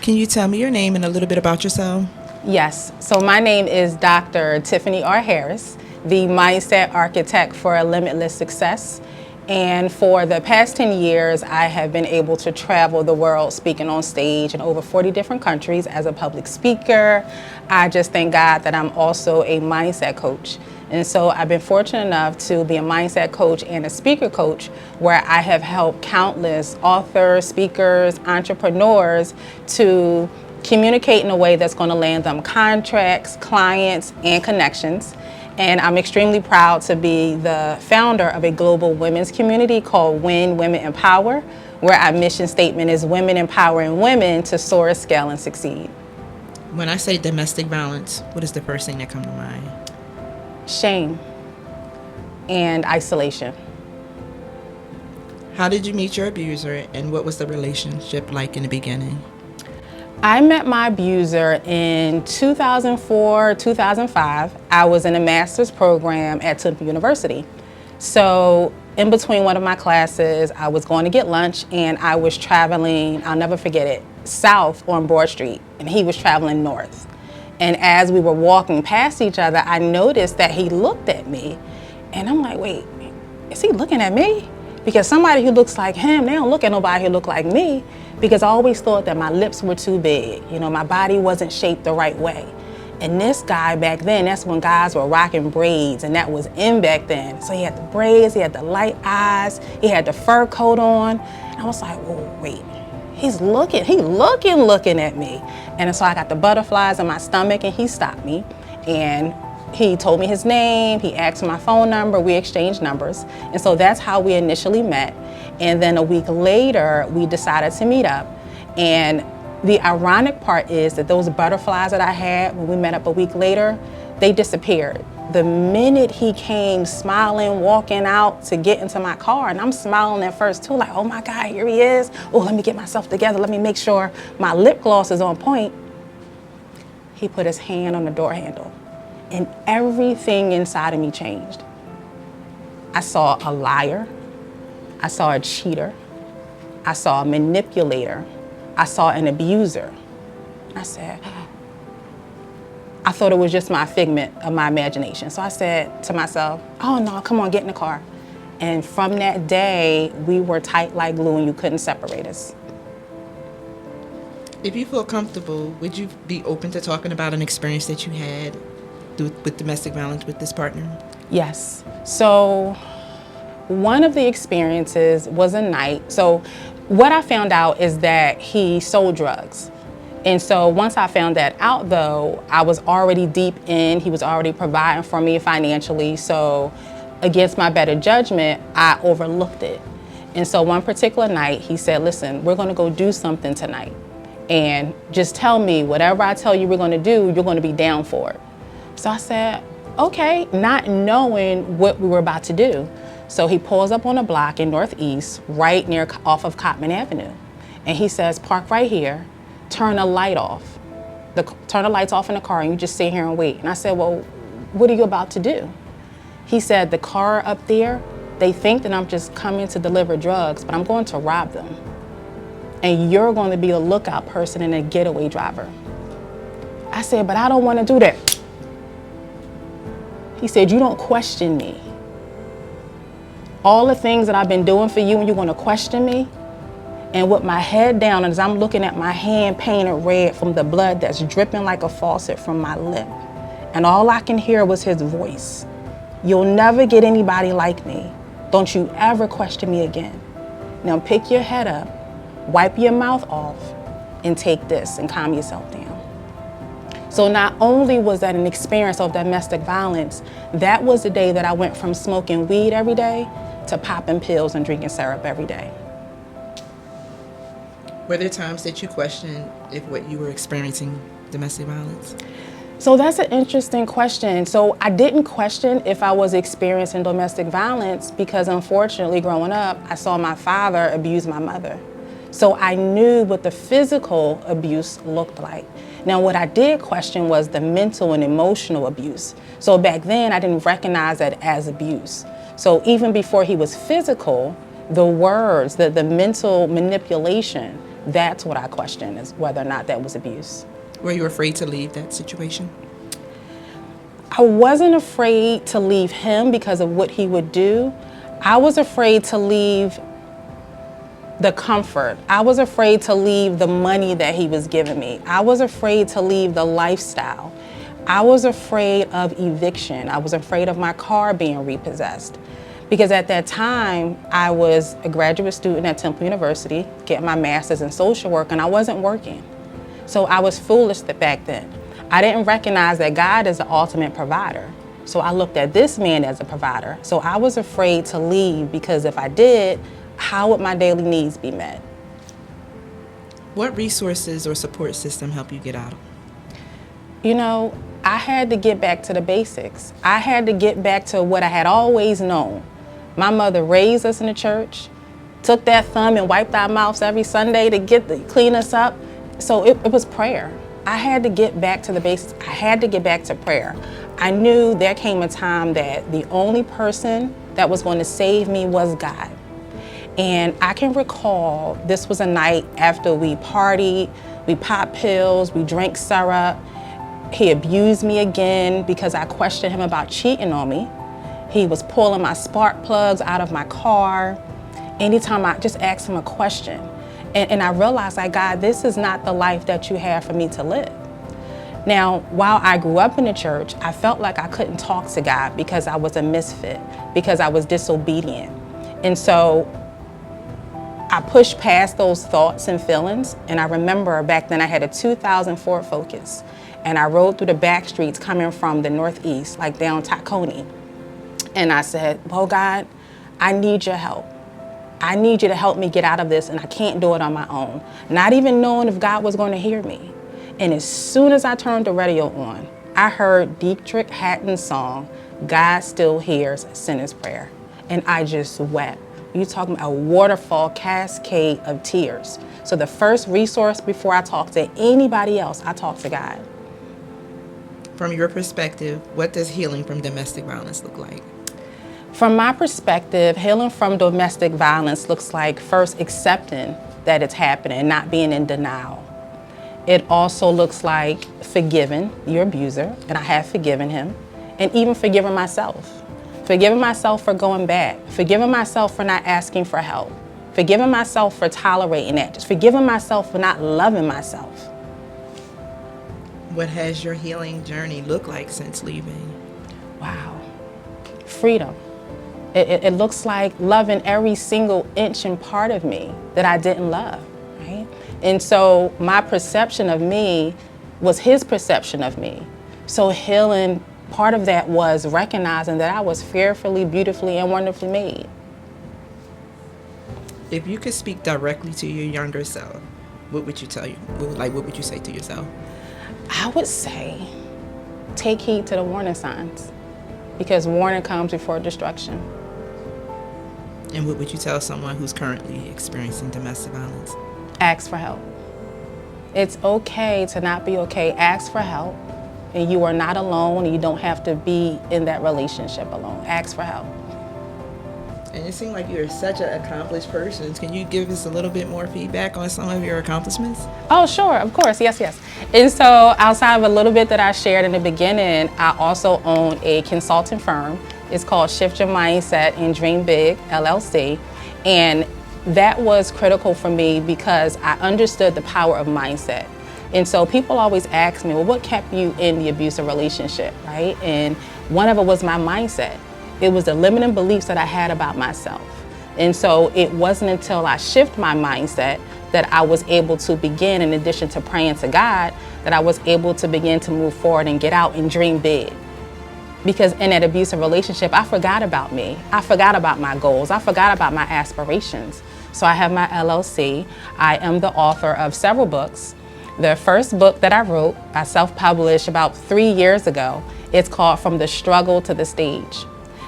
Can you tell me your name and a little bit about yourself? Yes, so my name is Dr. Tiffany R. Harris, the mindset architect for limitless success. And for the past 10 years, I have been able to travel the world speaking on stage in over 40 different countries as a public speaker. I just thank God that I'm also a mindset coach. And so I've been fortunate enough to be a mindset coach and a speaker coach where I have helped countless authors, speakers, entrepreneurs to communicate in a way that's going to land them contracts, clients, and connections. And I'm extremely proud to be the founder of a global women's community called Win Women Empower, where our mission statement is women empowering women to soar, scale, and succeed. When I say domestic violence, what is the first thing that comes to mind? Shame and isolation. How did you meet your abuser, and what was the relationship like in the beginning? I met my abuser in 2004, 2005. I was in a master's program at Tiffany University. So in between one of my classes, I was going to get lunch and I was traveling, I'll never forget it, south on Broad Street, and he was traveling north. And as we were walking past each other, I noticed that he looked at me and I'm like, wait, is he looking at me? Because somebody who looks like him, they don't look at nobody who look like me, because I always thought that my lips were too big. You know, my body wasn't shaped the right way. And this guy back then, that's when guys were rocking braids, and that was in back then. So he had the braids, he had the light eyes, he had the fur coat on. And I was like, whoa, wait, he's looking at me. And so I got the butterflies in my stomach, and he stopped me. And he told me his name, he asked for my phone number, we exchanged numbers. And so that's how we initially met. And then a week later, we decided to meet up. And the ironic part is that those butterflies that I had when we met up a week later, they disappeared. The minute he came smiling, walking out to get into my car, and I'm smiling at first too, like, oh my God, here he is. Oh, let me get myself together. Let me make sure my lip gloss is on point. He put his hand on the door handle, and everything inside of me changed. I saw a liar. I saw a cheater. I saw a manipulator. I saw an abuser. I said, I thought it was just my figment of my imagination. So I said to myself, oh no, come on, get in the car. And from that day, we were tight like glue and you couldn't separate us. If you feel comfortable, would you be open to talking about an experience that you had with domestic violence with this partner? Yes. So one of the experiences was a night. So what I found out is that he sold drugs. And so once I found that out though, I was already deep in, he was already providing for me financially. So against my better judgment, I overlooked it. And so one particular night he said, listen, we're gonna go do something tonight. And just tell me whatever I tell you we're gonna do, you're gonna be down for it. So I said, okay, not knowing what we were about to do. So he pulls up on a block in Northeast, right near off of Cottman Avenue. And he says, park right here, turn the light off. Turn the lights off in the car and you just sit here and wait. And I said, well, what are you about to do? He said, the car up there, they think that I'm just coming to deliver drugs, but I'm going to rob them. And you're going to be the lookout person and a getaway driver. I said, but I don't want to do that. He said, you don't question me. All the things that I've been doing for you and you're gonna question me? And with my head down, as I'm looking at my hand painted red from the blood that's dripping like a faucet from my lip. And all I can hear was his voice. You'll never get anybody like me. Don't you ever question me again. Now pick your head up, wipe your mouth off, and take this and calm yourself down. So not only was that an experience of domestic violence, that was the day that I went from smoking weed every day to popping pills and drinking syrup every day. Were there times that you questioned if what you were experiencing domestic violence? So that's an interesting question. So I didn't question if I was experiencing domestic violence because unfortunately growing up, I saw my father abuse my mother. So I knew what the physical abuse looked like. Now what I did question was the mental and emotional abuse. So back then I didn't recognize that as abuse. So even before he was physical, the words, the mental manipulation, That's what I question, is whether or not that was abuse. Were you afraid to leave that situation? I wasn't afraid to leave him because of what he would do. I was afraid to leave the comfort. I was afraid to leave the money that he was giving me. I was afraid to leave the lifestyle. I was afraid of eviction. I was afraid of my car being repossessed. Because at that time, I was a graduate student at Temple University, getting my master's in social work, and I wasn't working. So I was foolish back then. I didn't recognize that God is the ultimate provider. So I looked at this man as a provider. So I was afraid to leave, because if I did, how would my daily needs be met? What resources or support system help you get out of? You know, I had to get back to the basics. I had to get back to what I had always known. My mother raised us in the church, took that thumb and wiped our mouths every Sunday to clean us up. So it was prayer. I had to get back to the basics. I had to get back to prayer. I knew there came a time that the only person that was going to save me was God. And I can recall this was a night after we partied, we popped pills, we drank syrup. He abused me again because I questioned him about cheating on me. He was pulling my spark plugs out of my car. Anytime I just asked him a question. And I realized, like, God, this is not the life that you have for me to live. Now, while I grew up in the church, I felt like I couldn't talk to God because I was a misfit, because I was disobedient. And so I pushed past those thoughts and feelings. And I remember back then I had a 2004 Focus. And I rode through the back streets coming from the Northeast, like down Tacony. And I said, well, God, I need your help. I need you to help me get out of this, and I can't do it on my own. Not even knowing if God was going to hear me. And as soon as I turned the radio on, I heard Dietrich Hatton's song, God Still Hears a Sinner's Prayer. And I just wept. You're talking about a waterfall cascade of tears. So the first resource before I talk to anybody else, I talk to God. From your perspective, what does healing from domestic violence look like? From my perspective, healing from domestic violence looks like first accepting that it's happening, not being in denial. It also looks like forgiving your abuser, and I have forgiven him, and even forgiving myself. Forgiving myself for going back, forgiving myself for not asking for help, forgiving myself for tolerating that, just forgiving myself for not loving myself. What has your healing journey looked like since leaving? Wow. Freedom. It looks like loving every single inch and part of me that I didn't love, right? And so my perception of me was his perception of me. So healing, part of that was recognizing that I was fearfully, beautifully, and wonderfully made. If you could speak directly to your younger self, what would you tell you? What would you say to yourself? I would say, take heed to the warning signs, because warning comes before destruction. And what would you tell someone who's currently experiencing domestic violence? Ask for help. It's okay to not be okay. Ask for help. And you are not alone. You don't have to be in that relationship alone. Ask for help. And it seems like you're such an accomplished person. Can you give us a little bit more feedback on some of your accomplishments? Oh, sure, of course, yes. And so outside of a little bit that I shared in the beginning, I also own a consulting firm. It's called Shift Your Mindset and Dream Big, LLC. And that was critical for me because I understood the power of mindset. And so people always ask me, well, what kept you in the abusive relationship, right? And one of it was my mindset. It was the limiting beliefs that I had about myself. And so it wasn't until I shift my mindset that I was able to begin, in addition to praying to God, that I was able to begin to move forward and get out and dream big. Because in that abusive relationship, I forgot about me. I forgot about my goals. I forgot about my aspirations. So I have my LLC. I am the author of several books. The first book that I wrote, I self-published about 3 years ago. It's called From the Struggle to the Stage.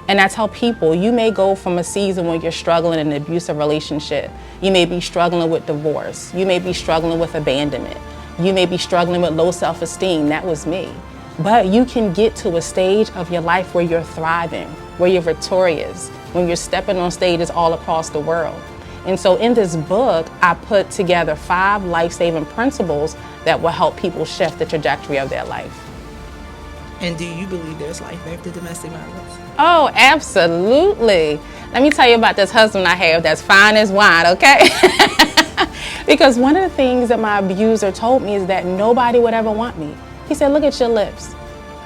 And I tell people, you may go from a season when you're struggling in an abusive relationship. You may be struggling with divorce. You may be struggling with abandonment. You may be struggling with low self-esteem. That was me. But you can get to a stage of your life where you're thriving, where you're victorious, when you're stepping on stages all across the world. And so in this book, I put together 5 life-saving principles that will help people shift the trajectory of their life. And do you believe there's life after domestic violence? Oh, absolutely. Let me tell you about this husband I have that's fine as wine, okay? Because one of the things that my abuser told me is that nobody would ever want me. He said, look at your lips.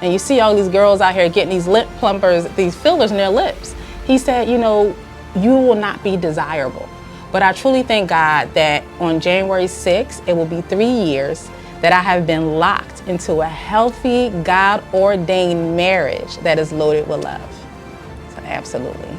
And you see all these girls out here getting these lip plumpers, these fillers in their lips. He said, you know, you will not be desirable. But I truly thank God that on January 6th, it will be 3 years that I have been locked into a healthy, God-ordained marriage that is loaded with love. So absolutely.